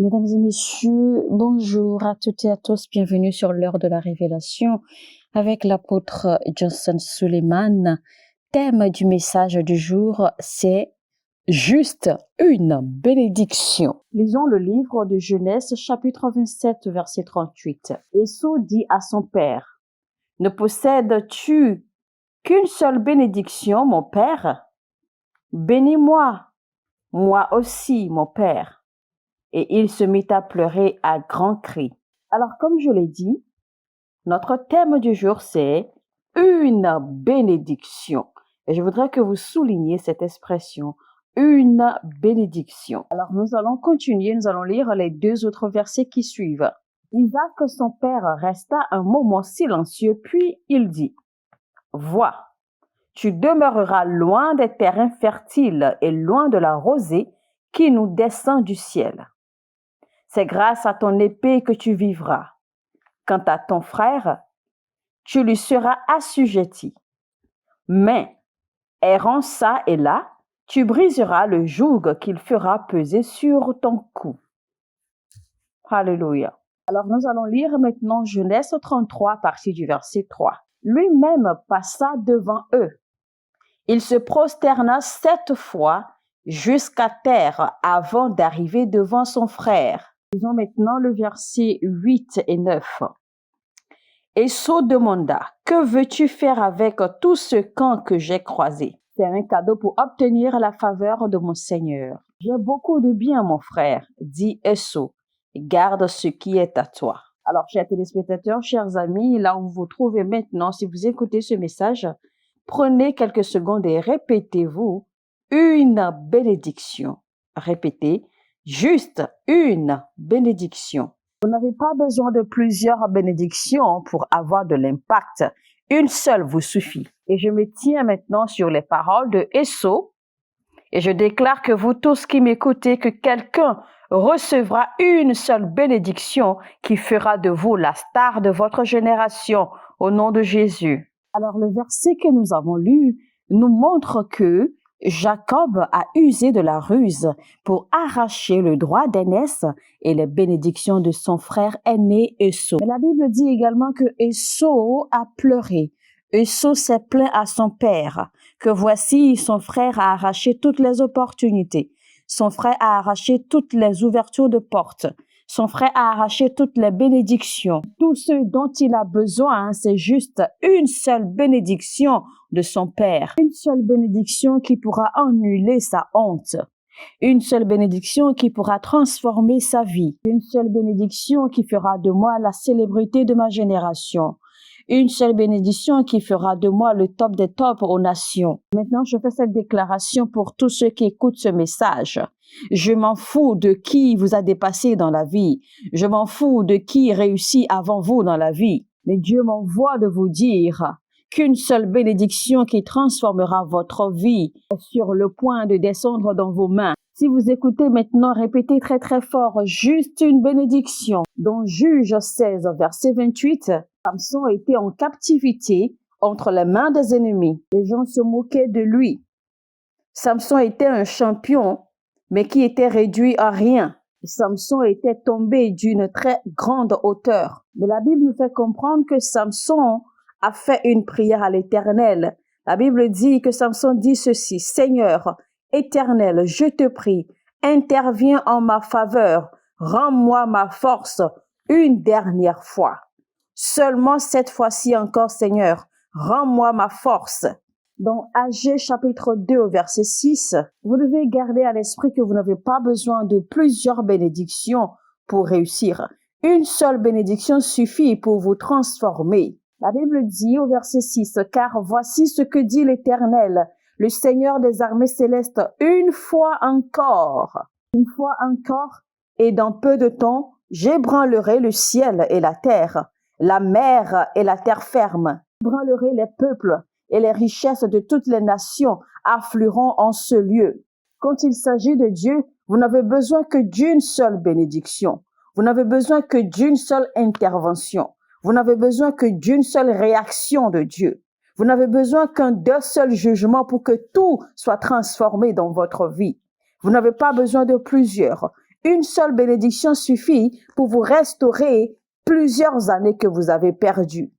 Mesdames et messieurs, bonjour à toutes et à tous. Bienvenue sur l'heure de la révélation avec l'apôtre Johnson Suleiman. Thème du message du jour, c'est juste une bénédiction. Lisons le livre de Genèse, chapitre 27, verset 38. Esau dit à son père, « Ne possèdes-tu qu'une seule bénédiction, mon père? Bénis-moi, moi aussi, mon père. » Et il se mit à pleurer à grands cris. Alors, comme je l'ai dit, notre thème du jour, c'est une bénédiction. Et je voudrais que vous souligniez cette expression, une bénédiction. Alors, nous allons continuer, nous allons lire les deux autres versets qui suivent. Isaac, son père, resta un moment silencieux, puis il dit, « Vois, tu demeureras loin des terrains fertiles et loin de la rosée qui nous descend du ciel. C'est grâce à ton épée que tu vivras. Quant à ton frère, tu lui seras assujetti. Mais, errant çà et là, tu briseras le joug qu'il fera peser sur ton cou. » Alléluia. Alors nous allons lire maintenant Genèse 33 à partir du verset 3. Lui-même passa devant eux. Il se prosterna 7 fois jusqu'à terre avant d'arriver devant son frère. Lisons maintenant le verset 8 et 9. Esau demanda, « Que veux-tu faire avec tout ce camp que j'ai croisé? » C'est un cadeau pour obtenir la faveur de mon Seigneur. « J'ai beaucoup de biens, mon frère, dit Esau. Garde ce qui est à toi. » Alors, chers téléspectateurs, chers amis, là où vous vous trouvez maintenant, si vous écoutez ce message, prenez quelques secondes et répétez-vous une bénédiction. Répétez, juste une bénédiction. Vous n'avez pas besoin de plusieurs bénédictions pour avoir de l'impact. Une seule vous suffit. Et je me tiens maintenant sur les paroles de Esau et je déclare que vous tous qui m'écoutez, que quelqu'un recevra une seule bénédiction qui fera de vous la star de votre génération au nom de Jésus. Alors le verset que nous avons lu nous montre que Jacob a usé de la ruse pour arracher le droit d'aînesse et les bénédictions de son frère aîné Esau. Mais la Bible dit également que Esau a pleuré. Esau s'est plaint à son père que voici son frère a arraché toutes les opportunités. Son frère a arraché toutes les ouvertures de portes. Son frère a arraché toutes les bénédictions. Tout ce dont il a besoin, c'est juste une seule bénédiction de son père. Une seule bénédiction qui pourra annuler sa honte. Une seule bénédiction qui pourra transformer sa vie. Une seule bénédiction qui fera de moi la célébrité de ma génération. Une seule bénédiction qui fera de moi le top des tops aux nations. Maintenant, je fais cette déclaration pour tous ceux qui écoutent ce message. Je m'en fous de qui vous a dépassé dans la vie. Je m'en fous de qui réussit avant vous dans la vie. Mais Dieu m'envoie de vous dire qu'une seule bénédiction qui transformera votre vie est sur le point de descendre dans vos mains. Si vous écoutez maintenant, répétez très très fort, juste une bénédiction. Dans Juge 16, verset 28, Samson était en captivité entre les mains des ennemis. Les gens se moquaient de lui. Samson était un champion, mais qui était réduit à rien. Samson était tombé d'une très grande hauteur. Mais la Bible nous fait comprendre que Samson a fait une prière à l'Éternel. La Bible dit que Samson dit ceci, « Seigneur, Éternel, je te prie, interviens en ma faveur, rends-moi ma force une dernière fois. Seulement cette fois-ci encore, Seigneur, rends-moi ma force. » Dans Agé chapitre 2 au verset 6, vous devez garder à l'esprit que vous n'avez pas besoin de plusieurs bénédictions pour réussir. Une seule bénédiction suffit pour vous transformer. La Bible dit au verset 6, « Car voici ce que dit l'Éternel, le Seigneur des armées célestes, une fois encore, et dans peu de temps, j'ébranlerai le ciel et la terre, la mer et la terre ferme, j'ébranlerai les peuples, et les richesses de toutes les nations afflueront en ce lieu. » Quand il s'agit de Dieu, vous n'avez besoin que d'une seule bénédiction. Vous n'avez besoin que d'une seule intervention. Vous n'avez besoin que d'une seule réaction de Dieu. Vous n'avez besoin d'un seul jugement pour que tout soit transformé dans votre vie. Vous n'avez pas besoin de plusieurs. Une seule bénédiction suffit pour vous restaurer plusieurs années que vous avez perdues.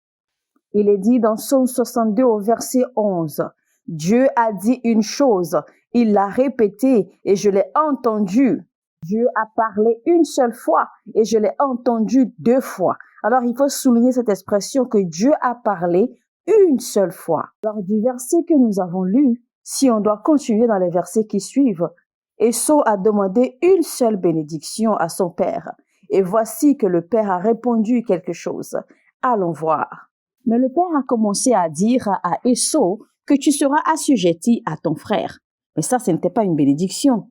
Il est dit dans Psaume 62 au verset 11, « Dieu a dit une chose, il l'a répétée et je l'ai entendue. Dieu a parlé une seule fois et je l'ai entendu 2 fois. » Alors, il faut souligner cette expression que Dieu a parlé une seule fois. Alors, du verset que nous avons lu, si on doit continuer dans les versets qui suivent, Esau a demandé une seule bénédiction à son père. Et voici que le père a répondu quelque chose. Allons voir. Mais le père a commencé à dire à Esau que tu seras assujetti à ton frère. Mais ça, ce n'était pas une bénédiction.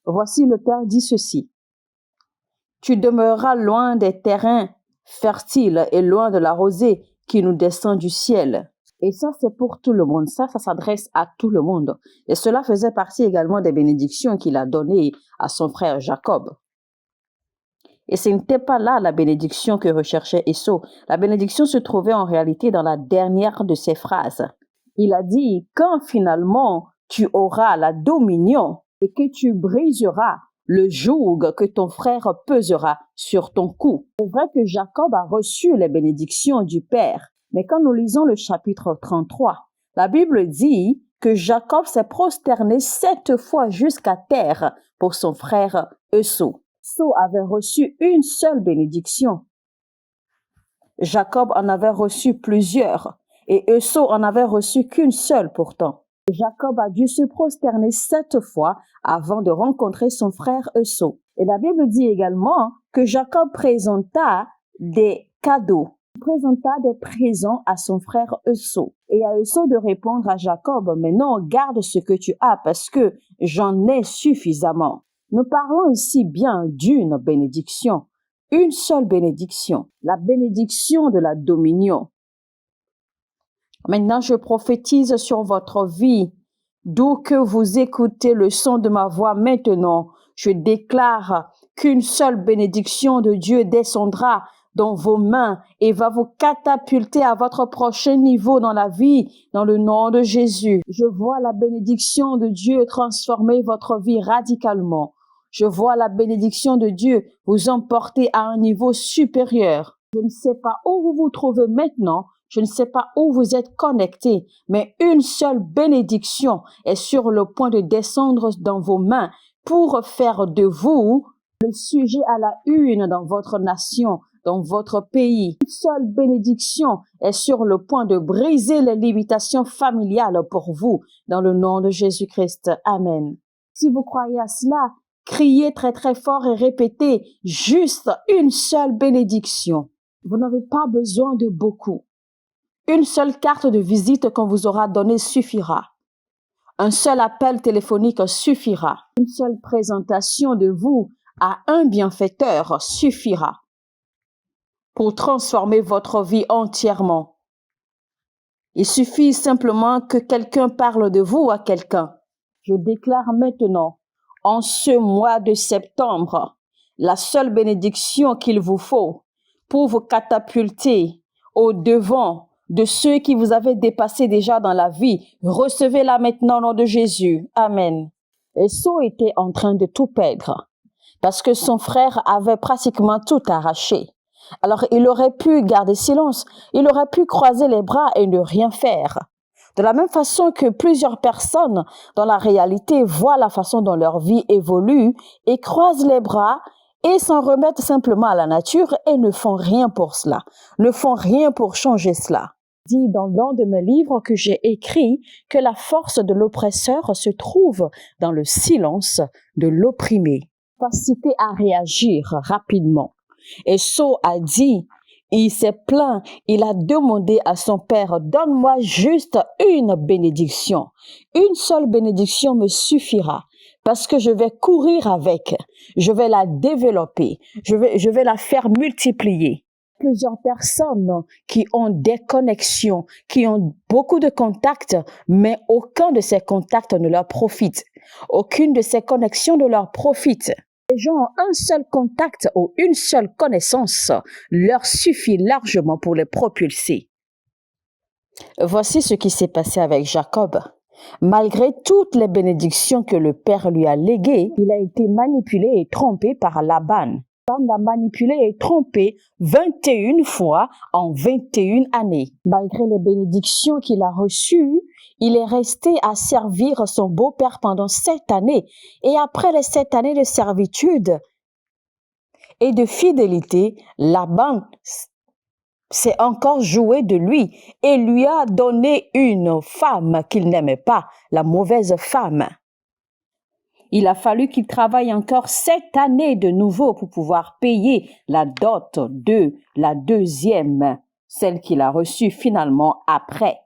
Voici le père dit ceci. Tu demeureras loin des terrains fertiles et loin de la rosée qui nous descend du ciel. Et ça, c'est pour tout le monde. Ça s'adresse à tout le monde. Et cela faisait partie également des bénédictions qu'il a données à son frère Jacob. Et ce n'était pas là la bénédiction que recherchait Esau. La bénédiction se trouvait en réalité dans la dernière de ses phrases. Il a dit, quand finalement tu auras la dominion et que tu briseras le joug que ton frère pesera sur ton cou. C'est vrai que Jacob a reçu les bénédictions du Père. Mais quand nous lisons le chapitre 33, la Bible dit que Jacob s'est prosterné 7 fois jusqu'à terre pour son frère Esau. Esau avait reçu une seule bénédiction. Jacob en avait reçu plusieurs et Esau en avait reçu qu'une seule pourtant. Jacob a dû se prosterner 7 fois avant de rencontrer son frère Esau. Et la Bible dit également que Jacob présenta des cadeaux. Il présenta des présents à son frère Esau. Et à Esau de répondre à Jacob, mais non, garde ce que tu as parce que j'en ai suffisamment. Nous parlons ici bien d'une bénédiction, une seule bénédiction, la bénédiction de la dominion. Maintenant, je prophétise sur votre vie, d'où que vous écoutez le son de ma voix maintenant. Je déclare qu'une seule bénédiction de Dieu descendra dans vos mains et va vous catapulter à votre prochain niveau dans la vie, dans le nom de Jésus. Je vois la bénédiction de Dieu transformer votre vie radicalement. Je vois la bénédiction de Dieu vous emporter à un niveau supérieur. Je ne sais pas où vous vous trouvez maintenant, je ne sais pas où vous êtes connecté, mais une seule bénédiction est sur le point de descendre dans vos mains pour faire de vous le sujet à la une dans votre nation, dans votre pays. Une seule bénédiction est sur le point de briser les limitations familiales pour vous, dans le nom de Jésus-Christ. Amen. Si vous croyez à cela, criez très très fort et répétez juste une seule bénédiction. Vous n'avez pas besoin de beaucoup. Une seule carte de visite qu'on vous aura donnée suffira. Un seul appel téléphonique suffira. Une seule présentation de vous à un bienfaiteur suffira pour transformer votre vie entièrement. Il suffit simplement que quelqu'un parle de vous à quelqu'un. Je déclare maintenant, en ce mois de septembre, la seule bénédiction qu'il vous faut pour vous catapulter au devant de ceux qui vous avaient dépassé déjà dans la vie. Recevez-la maintenant au nom de Jésus. Amen. Esau était en train de tout perdre parce que son frère avait pratiquement tout arraché. Alors, il aurait pu garder silence, il aurait pu croiser les bras et ne rien faire. De la même façon que plusieurs personnes dans la réalité voient la façon dont leur vie évolue et croisent les bras et s'en remettent simplement à la nature et ne font rien pour cela, ne font rien pour changer cela. Dit dans l'un de mes livres que j'ai écrit que la force de l'oppresseur se trouve dans le silence de l'opprimé. Capacité à réagir rapidement. Esau a dit, il s'est plaint, il a demandé à son père, donne-moi juste une bénédiction. Une seule bénédiction me suffira parce que je vais courir avec, je vais la développer, je vais la faire multiplier. Plusieurs personnes qui ont des connexions, qui ont beaucoup de contacts, mais aucun de ces contacts ne leur profite. Aucune de ces connexions ne leur profite. Les gens ont un seul contact ou une seule connaissance leur suffit largement pour les propulser. Voici ce qui s'est passé avec Jacob. Malgré toutes les bénédictions que le père lui a léguées, il a été manipulé et trompé par Laban. Laban l'a manipulé et trompé 21 fois en 21 années. Malgré les bénédictions qu'il a reçues, il est resté à servir son beau-père pendant 7 années. Et après les 7 années de servitude et de fidélité, Laban s'est encore joué de lui et lui a donné une femme qu'il n'aimait pas, la mauvaise femme. Il a fallu qu'il travaille encore 7 années de nouveau pour pouvoir payer la dot de la deuxième, celle qu'il a reçue finalement après.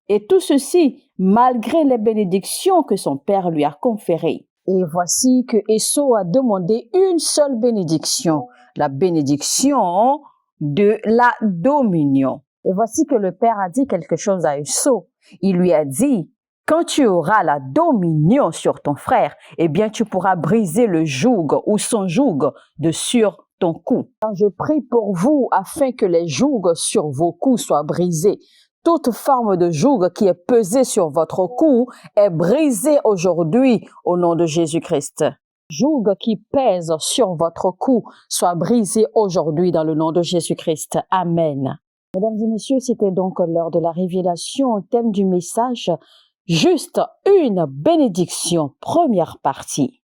Et tout ceci malgré les bénédictions que son père lui a conférées. Et voici que Esau a demandé une seule bénédiction, la bénédiction de la dominion. Et voici que le père a dit quelque chose à Esau. Il lui a dit, quand tu auras la dominion sur ton frère, eh bien tu pourras briser le joug ou son joug de sur ton cou. Je prie pour vous afin que les jougs sur vos coups soient brisés. Toute forme de joug qui est pesée sur votre cou est brisée aujourd'hui au nom de Jésus-Christ. Joug qui pèse sur votre cou soit brisé aujourd'hui dans le nom de Jésus-Christ. Amen. Mesdames et messieurs, c'était donc l'heure de la révélation au thème du message. Juste une bénédiction, première partie.